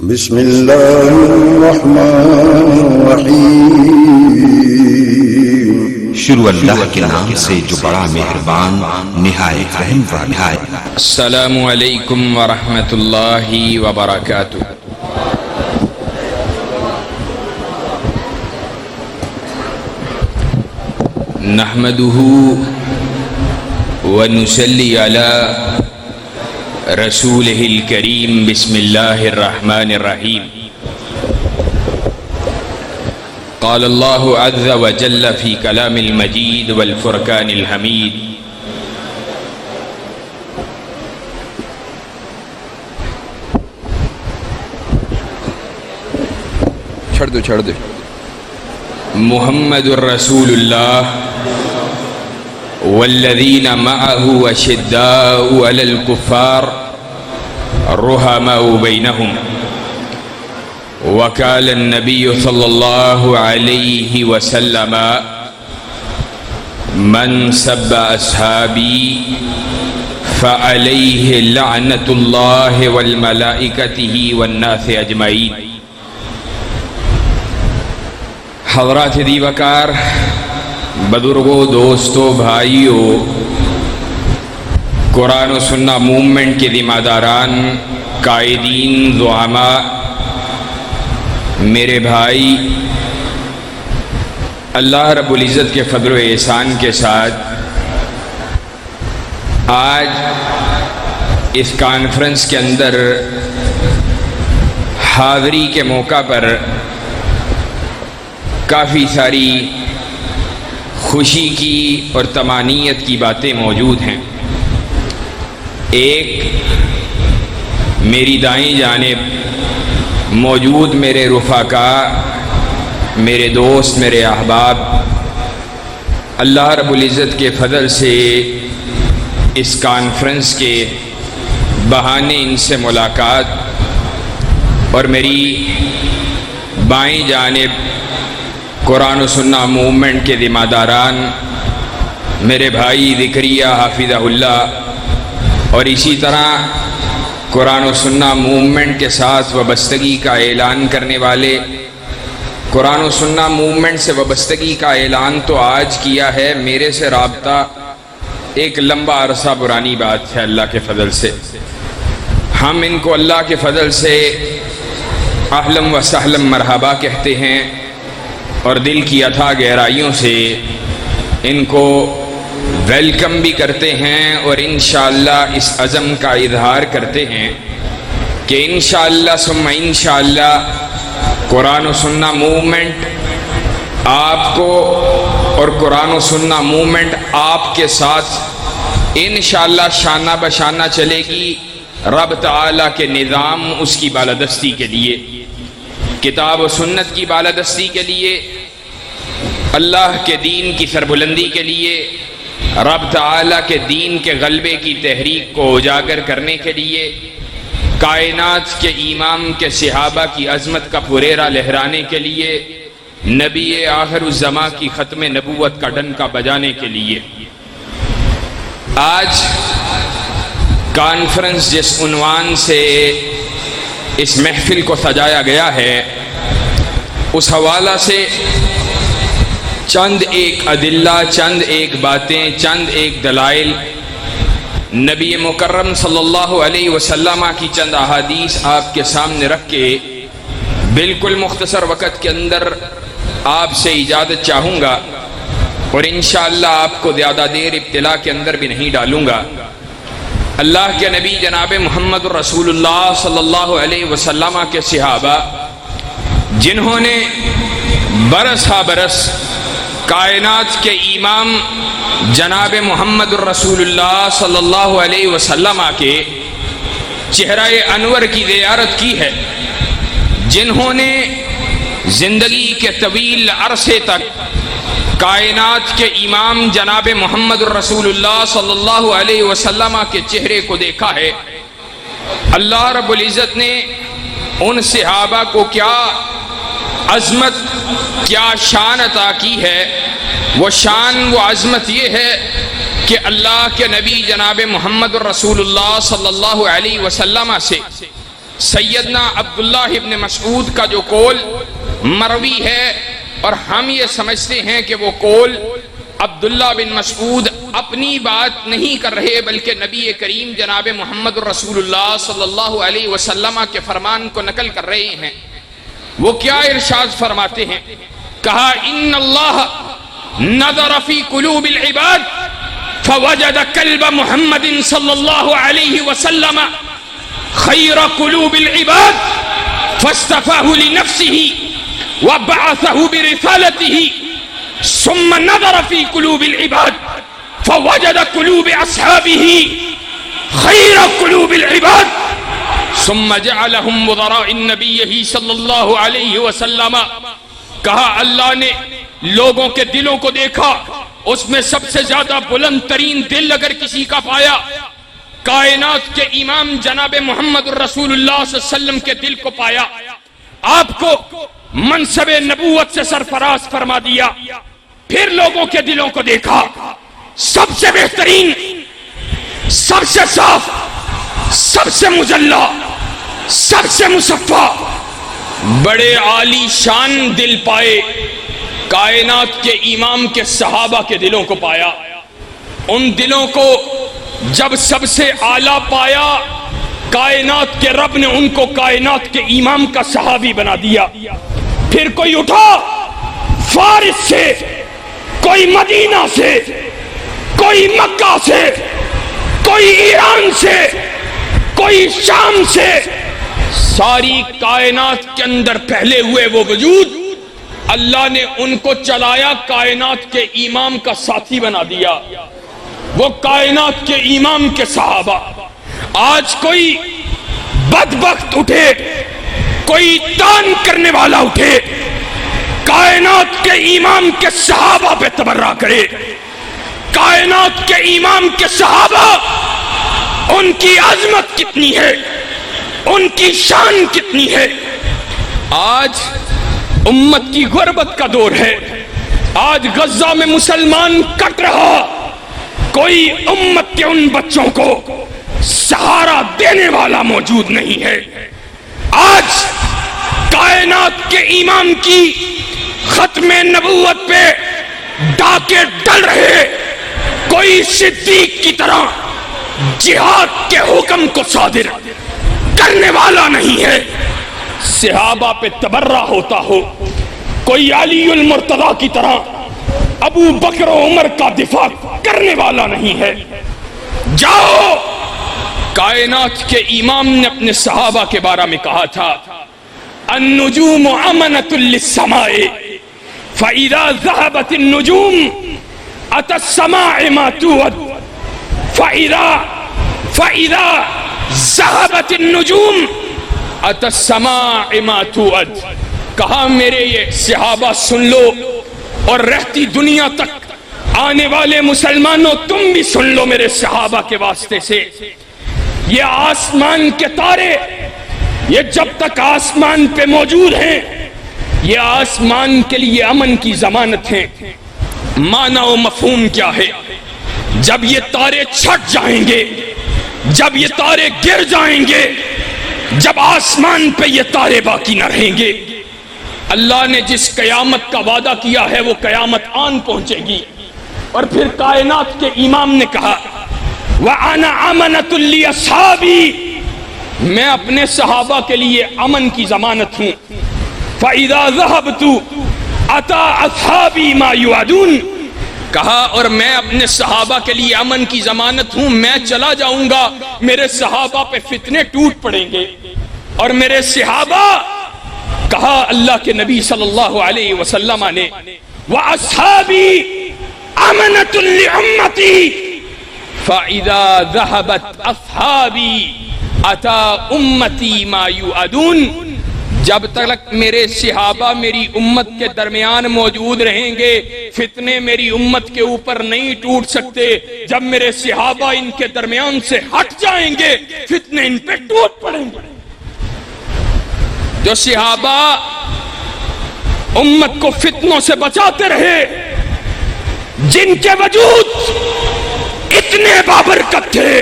بسم اللہ الرحمن الرحیم۔ شروع اللہ کے نام سے جو بڑا مہربان نہایت رحم والا ہے۔ السلام علیکم ورحمۃ اللہ وبرکاتہ۔ نحمده ونصلی علی رسولہ الکریم۔ بسم اللہ الرحمن الرحیم۔ قال اللہ عز وجل فی کلام المجید والفرقان الحمید۔ چھڑ دو محمد الرسول اللہ والذین معه اشداء علی الکفار رحماء بینہم۔ وقال النبی صلی اللہ علیہ وسلم من سب اصحابی فعلیہ لعنت اللہ والملائکتہ والناس اجمعین۔ حضرات دیوکار، بزرگوں، دوستوں، بھائیوں، قرآن و سنہ موومنٹ کے ذمہ داران، قائدین، زعماء، میرے بھائی، اللہ رب العزت کے فضل و احسان کے ساتھ آج اس کانفرنس کے اندر حاضری کے موقع پر کافی ساری خوشی کی اور طمانینت کی باتیں موجود ہیں۔ ایک، میری دائیں جانب موجود میرے رفقاء، میرے دوست، میرے احباب، اللہ رب العزت کے فضل سے اس کانفرنس کے بہانے ان سے ملاقات، اور میری بائیں جانب قرآن و سنہ موومنٹ کے ذمہ داران، میرے بھائی ذکریہ حافظہ اللہ، اور اسی طرح قرآن و سنہ موومنٹ کے ساتھ وابستگی کا اعلان کرنے والے، قرآن و سنہ موومنٹ سے وابستگی کا اعلان تو آج کیا ہے، میرے سے رابطہ ایک لمبا عرصہ پرانی بات ہے۔ اللہ کے فضل سے ہم ان کو اللہ کے فضل سے اہلاً و سہلاً مرحبا کہتے ہیں، اور دل کی اتھا گہرائیوں سے ان کو ویلکم بھی کرتے ہیں، اور انشاءاللہ اس عزم کا اظہار کرتے ہیں کہ انشاءاللہ ثم انشاءاللہ قرآن و سنہ موومنٹ آپ کو اور قرآن و سنہ موومنٹ آپ کے ساتھ انشاءاللہ شانہ بشانہ چلے گی، رب تعالیٰ کے نظام اس کی بالادستی کے لیے، کتاب و سنت کی بالادستی کے لیے، اللہ کے دین کی سربلندی کے لیے، رب تعالیٰ کے دین کے غلبے کی تحریک کو اجاگر کرنے کے لیے، کائنات کے امام کے صحابہ کی عظمت کا پھریرا لہرانے کے لیے، نبی آخر الزماں کی ختم نبوت کا ڈنکا بجانے کے لیے۔ آج کانفرنس جس عنوان سے اس محفل کو سجایا گیا ہے، اس حوالہ سے چند ایک ادلہ، چند ایک باتیں، چند ایک دلائل، نبی مکرم صلی اللہ علیہ وسلم کی چند احادیث آپ کے سامنے رکھ کے بالکل مختصر وقت کے اندر آپ سے اجازت چاہوں گا، اور انشاءاللہ آپ کو زیادہ دیر ابتلا کے اندر بھی نہیں ڈالوں گا۔ اللہ کے نبی جناب محمد رسول اللہ صلی اللہ علیہ وسلم کے صحابہ، جنہوں نے برس ہا برس کائنات کے امام جناب محمد الرسول اللہ صلی اللہ علیہ وسلم کے چہرہ انور کی زیارت کی ہے، جنہوں نے زندگی کے طویل عرصے تک کائنات کے امام جناب محمد الرسول اللہ صلی اللہ علیہ وسلم کے چہرے کو دیکھا ہے، اللہ رب العزت نے ان صحابہ کو کیا عظمت، کیا شان عطا کی ہے۔ وہ شان، وہ عظمت یہ ہے کہ اللہ کے نبی جناب محمد الرسول اللہ صلی اللہ علیہ وسلم سے سیدنا عبداللہ ابن مسعود کا جو قول مروی ہے، اور ہم یہ سمجھتے ہیں کہ وہ قول عبداللہ بن مسعود اپنی بات نہیں کر رہے بلکہ نبی کریم جناب محمد رسول اللہ صلی اللہ علیہ وسلم کے فرمان کو نقل کر رہے ہیں۔ وہ کیا ارشاد فرماتے ہیں؟ کہا ان اللہ نظر فی قلوب العباد فوجد قلب محمد صلی اللہ علیہ وسلم خیر قلوب العباد فاصطفاه لنفسه وبعثه برسالته ثم نظر في قلوب العباد فوجد قلوب اصحابه خير قلوب العباد ثم جعلهم وزراء النبي صلی اللہ علیہ وسلم۔ کہا اللہ نے لوگوں کے دلوں کو دیکھا، اس میں سب سے زیادہ بلند ترین دل اگر کسی کا پایا، کائنات کے امام جناب محمد رسول اللہ صلی اللہ علیہ وسلم کے دل کو پایا، آپ کو منصب نبوت سے سرفراز فرما دیا۔ پھر لوگوں کے دلوں کو دیکھا، سب سے بہترین، سب سے صاف، سب سے مجلہ، سب سے مصفا، بڑے عالی شان دل پائے، کائنات کے امام کے صحابہ کے دلوں کو پایا۔ ان دلوں کو جب سب سے اعلیٰ پایا، کائنات کے رب نے ان کو کائنات کے امام کا صحابی بنا دیا۔ پھر کوئی اٹھا فارس سے، کوئی مدینہ سے، کوئی مکہ سے، کوئی ایران سے، کوئی شام سے، ساری کائنات کے اندر پھیلے ہوئے وہ وجود، اللہ نے ان کو چلایا، کائنات کے امام کا ساتھی بنا دیا، وہ کائنات کے امام کے صحابہ۔ آج کوئی بدبخت اٹھے، کوئی تان کرنے والا اٹھے، کائنات کے امام کے صحابہ پہ تبرہ کرے، کائنات کے امام کے صحابہ، ان کی عظمت کتنی ہے، ان کی شان کتنی ہے۔ آج امت کی غربت کا دور ہے، آج غزہ میں مسلمان کٹ رہا، کوئی امت کے ان بچوں کو سہارا دینے والا موجود نہیں ہے۔ آج کائنات کے امام کی ختم نبوت پہ ڈاکے ڈل رہے، کوئی صدیق کی طرح جہاد کے حکم کو صادر کرنے والا نہیں ہے۔ صحابہ پہ تبرہ ہوتا ہو، کوئی علی المرتضیٰ کی طرح ابو بکر و عمر کا دفاع کرنے والا نہیں ہے۔ جاؤ، کائنات کے امام نے اپنے صحابہ کے بارے میں کہا تھا، النجوم امنۃ للسماء فاذا ذهبت النجوم اتى السماء ما توعد فاذا ذهبت النجوم اتى السماء ما توعد۔ کہا میرے یہ صحابہ سن لو، اور رہتی دنیا تک آنے والے مسلمانوں تم بھی سن لو میرے صحابہ کے واسطے سے، یہ آسمان کے تارے، یہ جب تک آسمان پہ موجود ہیں، یہ آسمان کے لیے امن کی ضمانت ہیں۔ معنی و مفہوم کیا ہے؟ جب یہ تارے چھٹ جائیں گے، جب یہ تارے گر جائیں گے، جب آسمان پہ یہ تارے باقی نہ رہیں گے، اللہ نے جس قیامت کا وعدہ کیا ہے وہ قیامت آن پہنچے گی۔ اور پھر کائنات کے امام نے کہا، وَأَنَا عَمَنَةٌ لِأَصْحَابِي، میں اپنے صحابہ کے لیے امن کی ضمانت ہوں۔ فَإِذَا ذَهَبْتُ أَتَى أَصْحَابِي مَا يُوعَدُونَ، کہا اور میں اپنے صحابہ کے لیے امن کی ضمانت ہوں، میں چلا جاؤں گا، میرے صحابہ پہ فتنے ٹوٹ پڑیں گے۔ اور میرے صحابہ، کہا اللہ کے نبی صلی اللہ علیہ وسلم نے، وَأَصْحَابِي أَمَنَةٌ لِأُمَّتِي فَإِذَا ذَهَبَتْ أَصْحَابِي أَتَى أُمَّتِي مَا يُوعَدُونَ، جب تک میرے صحابہ میری امت کے درمیان موجود رہیں گے، فتنے میری امت کے اوپر نہیں ٹوٹ سکتے۔ جب میرے صحابہ ان کے درمیان سے ہٹ جائیں گے، فتنے ان پہ ٹوٹ پڑیں گے۔ جو صحابہ امت کو فتنوں سے بچاتے رہے، جن کے وجود اتنے بابرکت تھے،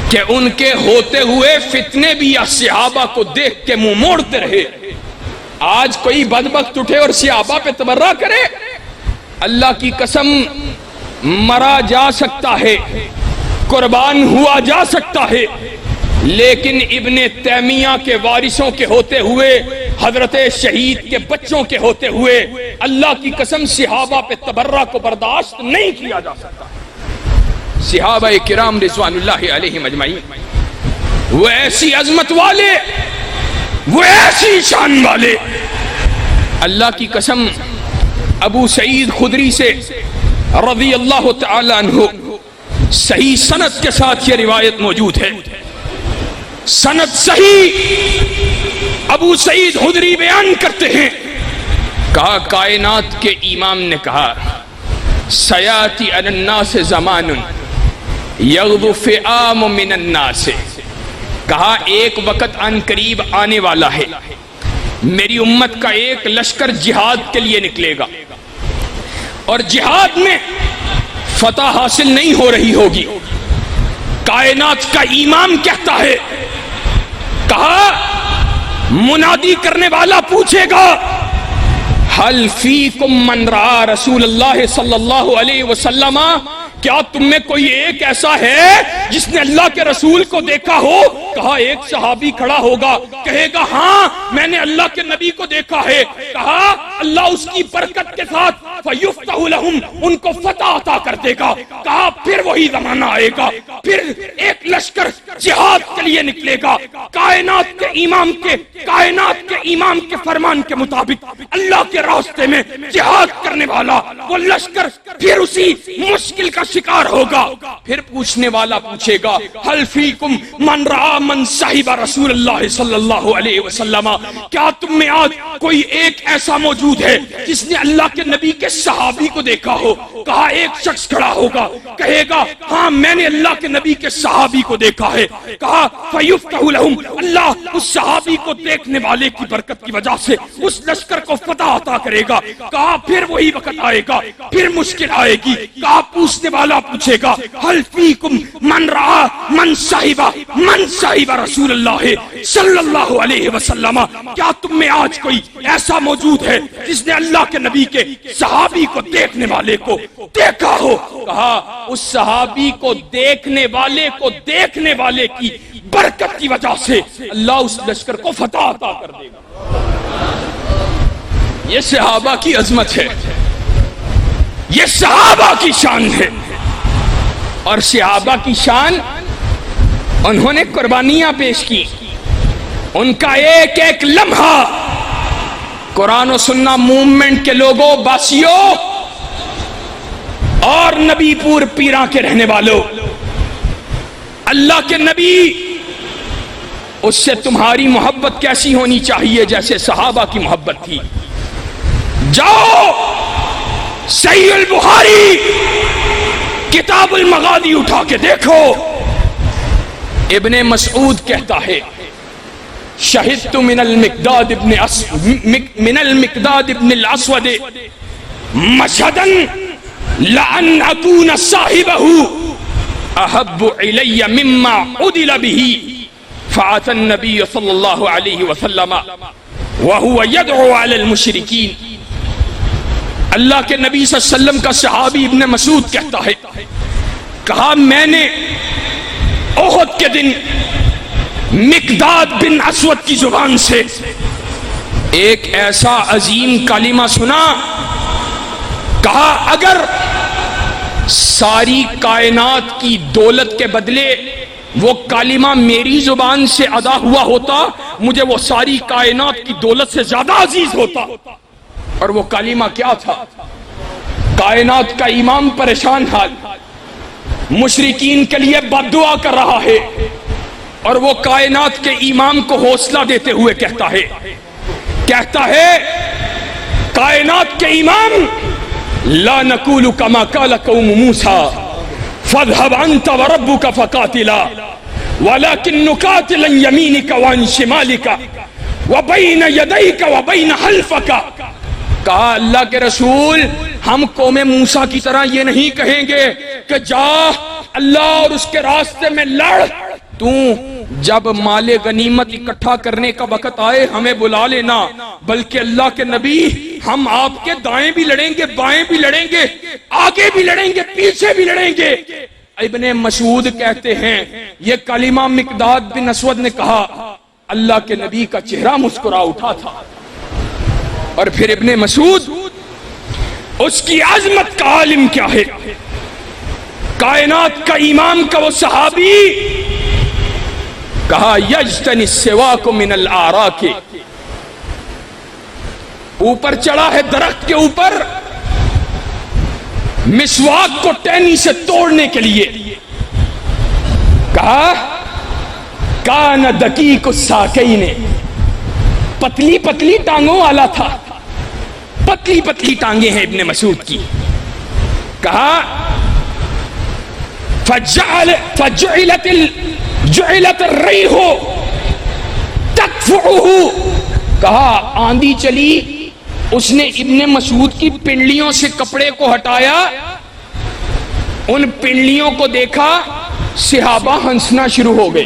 کہ ان کے ہوتے ہوئے فتنے بھی یا صحابہ کو دیکھ کے منہ موڑتے رہے۔ آج کوئی بدبخت اٹھے اور صحابہ پہ تبرہ کرے، اللہ کی قسم مرا جا سکتا ہے، قربان ہوا جا سکتا ہے، لیکن ابن تیمیہ کے وارثوں کے ہوتے ہوئے، حضرت شہید کے بچوں کے ہوتے ہوئے اللہ کی قسم صحابہ پہ تبرہ کو برداشت نہیں کیا جا سکتا۔ صحابہ کرام رضوان اللہ علیہم اجمعین وہ ایسی عظمت والے، وہ ایسی شان والے، اللہ کی قسم ابو سعید خدری سے رضی اللہ تعالی عنہ صحیح سند کے ساتھ یہ روایت موجود ہے، سند صحیح، ابو سعید خدری بیان کرتے ہیں، کہا کائنات کے امام نے کہا سیاتی علی الناس زمان یغدو فئام من الناس، کہا ایک وقت ان قریب آنے والا ہے، میری امت کا ایک لشکر جہاد کے لیے نکلے گا اور جہاد میں فتح حاصل نہیں ہو رہی ہوگی۔ کائنات کا امام کہتا ہے، کہا منادی کرنے والا پوچھے گا حل فیکم من رعا رسول اللہ صلی اللہ علیہ وسلم، کیا تم میں کوئی ایک ایسا ہے جس نے اللہ کے رسول کو دیکھا ہو؟ کہا ایک صحابی کھڑا ہوگا، کہے گا ہاں میں نے اللہ کے نبی کو دیکھا ہے۔ کہا اللہ اس کی برکت کے ساتھ فیفتح لہم، ان کو فتح عطا کر دے گا۔ کہا پھر وہی زمانہ آئے گا، پھر ایک لشکر جہاد کے لیے نکلے گا، کائنات کے امام کے فرمان کے مطابق اللہ کے راستے میں جہاد کرنے والا وہ لشکر پھر اسی مشکل کا شکار ہوگا۔ پھر پوچھنے والا پوچھے گا حل فیکم من رعا من صحب رسول اللہ صلی اللہ علیہ وسلم، کیا تم میں آج کوئی ایک ایسا موجود ہے جس نے اللہ کے نبی کے صحابی کو دیکھا ہو؟ کہا ایک شخص کھڑا ہوگا، کہے گا ہاں میں نے اللہ کے نبی کے صحابی کو دیکھا ہے۔ کہا فیفتح لہم، اللہ اس صحابی کو دیکھنے والے کی برکت کی وجہ سے اس لشکر کو فتح عطا کرے گا۔ کہا پھر وہی وقت آئے گا، پھر مشکل آئے گی۔ کہا پوچھنے والا پوچھے گا حل فیکم من رعا من صحب رسول اللہ صلی اللہ علیہ وسلم، کیا تم میں آج کوئی ایسا موجود ہے جس نے اللہ کے نبی کے صحابی کو دیکھنے والے کو دیکھا ہو؟ کہا اس صحابی کو دیکھنے والے کی برکت کی وجہ سے اللہ اس لشکر کو فتح عطا کر دے گا۔ یہ صحابہ کی عظمت ہے، یہ صحابہ کی شان ہے، اور صحابہ کی شان، انہوں نے قربانیاں پیش کی، ان کا ایک ایک لمحہ قرآن و سنہ موومنٹ کے لوگوں، باسیوں اور نبی پور پیراں کے رہنے والوں، اللہ کے نبی اس سے تمہاری محبت کیسی ہونی چاہیے جیسے صحابہ کی محبت تھی۔ جاؤ صحیح البخاری کتاب المغازی اٹھا کے دیکھو، ابن مسعود کہتا ہے شہدت من المقداد ابن الاسود مشہدا لأن اکون صاحبہ احب الی مما عدل به، فأتى النبی صلی اللہ علیہ وسلم وهو يدعو على المشرکین۔ اللہ کے نبی صلی اللہ علیہ وسلم کا صحابی ابن مسعود کہتا ہے، کہا میں نے احد کے دن مقداد بن اسود کی زبان سے ایک ایسا عظیم کلمہ سنا، کہا اگر ساری کائنات کی دولت کے بدلے وہ کلمہ میری زبان سے ادا ہوا ہوتا، مجھے وہ ساری کائنات کی دولت سے زیادہ عزیز ہوتا۔ اور وہ کلمہ کیا تھا؟ کائنات کا امام پریشان حال، مشرکین کے لیے بد دعا کر رہا ہے، اور وہ کائنات کے امام کو حوصلہ دیتے ہوئے کہتا ہے کائنات کے امام لا نقول کما قال قوم موسیٰ فاذهب انت وربك فقاتلا ولكن نقاتل عن يمينك وعن شمالك وبين يديك وبين خلفك۔ کہا اللہ کے رسول ہم قوم موسیٰ کی طرح یہ نہیں کہیں گے کہ جا اللہ اور اس کے راستے میں لڑ، تو جب مال غنیمت اکٹھا کرنے کا وقت آئے ہمیں بلا لینا، بلکہ اللہ کے نبی ہم آپ کے دائیں بھی لڑیں گے، بائیں بھی لڑیں گے، آگے بھی لڑیں گے، پیچھے بھی لڑیں گے۔ ابن مسعود کہتے ہیں یہ کلمہ مقداد بن اسود نے کہا، اللہ کے نبی کا چہرہ مسکرا اٹھا تھا۔ اور پھر ابن مسعود اس کی عظمت کا عالم کیا ہے، کائنات کا امام کا وہ صحابی، کہا یجتنی السواک من الاراک، اوپر چڑھا ہے درخت کے اوپر مسواک کو ٹہنی سے توڑنے کے لیے، کہا کان دقیق الساقین، پتلی پتلی ٹانگوں والا تھا، پتلی پتلی ٹانگیں ہیں ابن مسعود کی۔ کہا جعلت الریح تکفعہ، کہا آندھی چلی، اس نے ابن مسعود کی پنڈلیوں سے کپڑے کو ہٹایا، ان پنڈلیوں کو دیکھا، صحابہ ہنسنا شروع ہو گئے،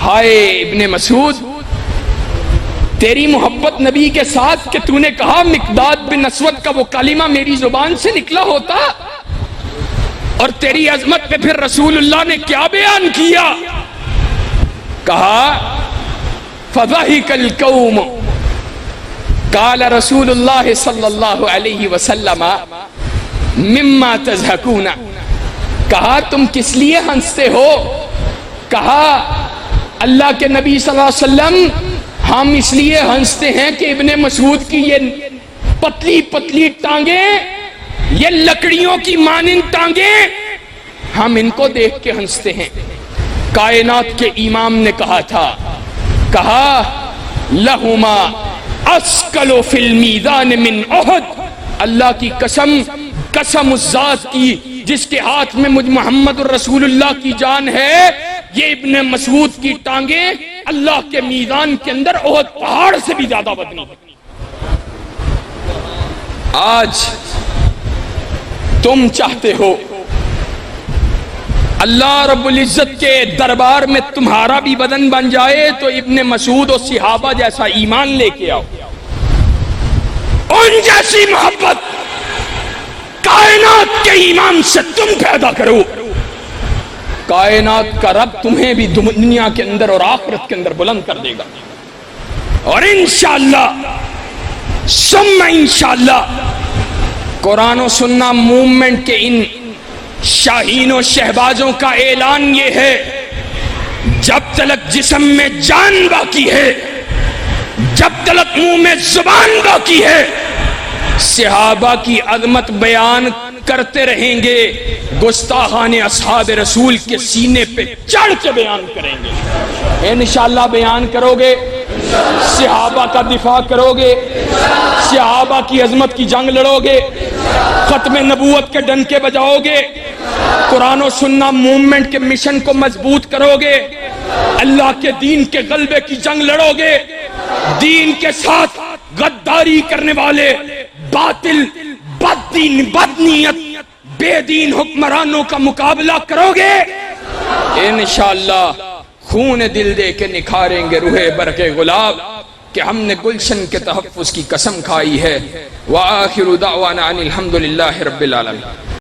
ہائے ابن مسعود تیری محبت نبی کے ساتھ کہ تو نے کہا مقداد بن اسود کا وہ کلمہ میری زبان سے نکلا ہوتا، اور تیری عظمت پہ پھر رسول اللہ نے کیا بیان کیا، کہا فضحک القوم، قال رسول اللہ صلی اللہ علیہ وسلم مما تضحکون، کہا تم کس لیے ہنستے ہو، کہا اللہ کے نبی صلی اللہ علیہ وسلم ہم اس لیے ہنستے ہیں کہ ابن مسعود کی یہ پتلی پتلی ٹانگیں، یہ لکڑیوں کی مانند ٹانگیں، ہم ان کو دیکھ کے ہنستے ہیں۔ کائنات کے امام نے کہا تھا، کہا لہما اسکل فی المیزان من احد، اللہ کی قسم، قسم اس ذات کی جس کے ہاتھ میں مجھ محمد الرسول اللہ کی جان ہے، یہ ابن مسعود کی ٹانگیں اللہ کے میزان کے اندر احد پہاڑ سے بھی زیادہ وزنی۔ آج تم چاہتے ہو اللہ رب العزت کے دربار میں تمہارا بھی بدن بن جائے تو ابن مسعود اور صحابہ جیسا ایمان لے کے آؤ، ان جیسی محبت کائنات کے امام سے تم پیدا کرو، کائنات کا رب تمہیں بھی دنیا کے اندر اور آخرت کے اندر بلند کر دے گا، اور انشاءاللہ ثم انشاءاللہ قرآن و سنہ موومنٹ کے ان شاہین و شہبازوں کا اعلان یہ ہے، جب تلک جسم میں جان باقی ہے، جب تلک منہ میں زبان باقی ہے، صحابہ کی عظمت بیان کرتے رہیں گے، گستاخان اصحاب رسول کے سینے پہ چڑھ کے بیان کریں گے، انشاءاللہ بیان کرو گے، صحابہ کا دفاع کرو گے، صحابہ کی عظمت کی جنگ لڑو گے، ختم نبوت کے ڈنکے بجاؤ گے، قرآن و سنہ موومنٹ کے مشن کو مضبوط کرو گے، اللہ کے دین کے غلبے کی جنگ لڑو گے، دین کے ساتھ غداری کرنے والے باطل بددین بدنیت بے دین حکمرانوں کا مقابلہ کرو گے، انشاءاللہ خون دل دے کے نکھاریں گے روح برق گلاب کہ ہم نے گلشن کے تحفظ کی قسم کھائی ہے۔ وآخر دعوانا ان الحمدللہ رب العالمین۔